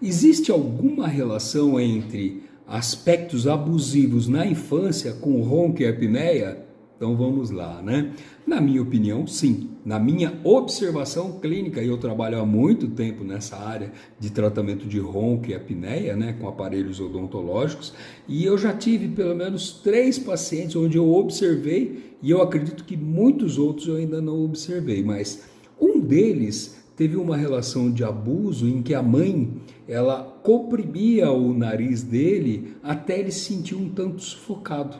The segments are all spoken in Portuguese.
Existe alguma relação entre aspectos abusivos na infância com ronco e apneia? Então vamos lá, né? Na minha opinião, sim. Na minha observação clínica, e eu trabalho há muito tempo nessa área de tratamento de ronco e apneia, né, com aparelhos odontológicos, e eu já tive pelo menos 3 pacientes onde eu observei, e eu acredito que muitos outros eu ainda não observei, mas um deles teve uma relação de abuso em que a mãe, ela comprimia o nariz dele até ele se sentir um tanto sufocado,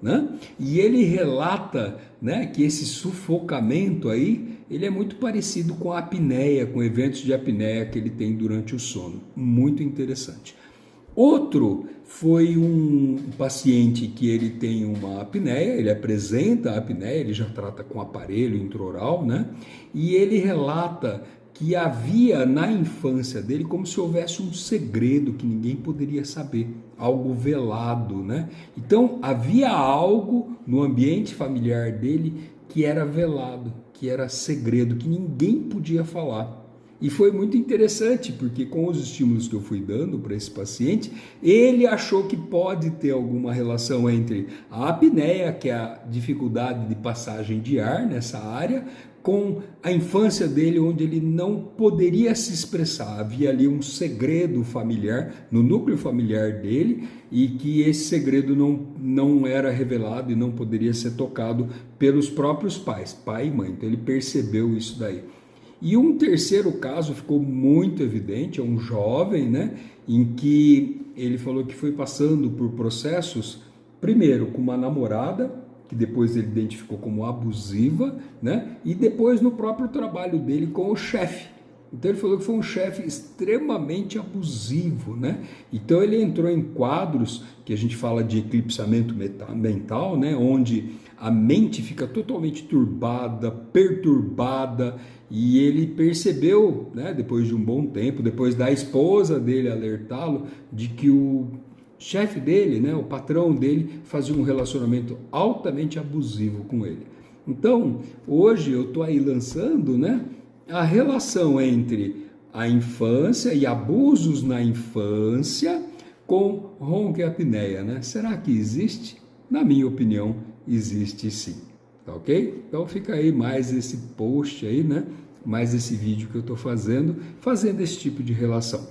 né? E ele relata, né, que esse sufocamento aí, ele é muito parecido com a apneia, com eventos de apneia que ele tem durante o sono. Muito interessante. Outro foi um paciente que ele tem uma apneia, ele apresenta a apneia, ele já trata com aparelho intraoral, né? E ele relata que havia na infância dele como se houvesse um segredo que ninguém poderia saber, algo velado, né? Então havia algo no ambiente familiar dele que era velado, que era segredo, que ninguém podia falar. E foi muito interessante, porque com os estímulos que eu fui dando para esse paciente, ele achou que pode ter alguma relação entre a apneia, que é a dificuldade de passagem de ar nessa área, com a infância dele, onde ele não poderia se expressar. Havia ali um segredo familiar, no núcleo familiar dele, e que esse segredo não era revelado e não poderia ser tocado pelos próprios pais, pai e mãe. Então ele percebeu isso daí. E um terceiro caso ficou muito evidente, é um jovem, né, em que ele falou que foi passando por processos, primeiro com uma namorada, que depois ele identificou como abusiva, né, e depois no próprio trabalho dele com o chefe. Então ele falou que foi um chefe extremamente abusivo, né? Então ele entrou em quadros que a gente fala de eclipsamento mental, né? Onde a mente fica totalmente turbada, perturbada, e ele percebeu, né, depois de um bom tempo, depois da esposa dele alertá-lo, de que o chefe dele, né, o patrão dele, fazia um relacionamento altamente abusivo com ele. Então, hoje eu estou aí lançando, né, a relação entre a infância e abusos na infância com ronco e apneia, né? Será que existe? Na minha opinião, existe sim, tá ok? Então fica aí mais esse post aí, né? Mais esse vídeo que eu estou fazendo esse tipo de relação.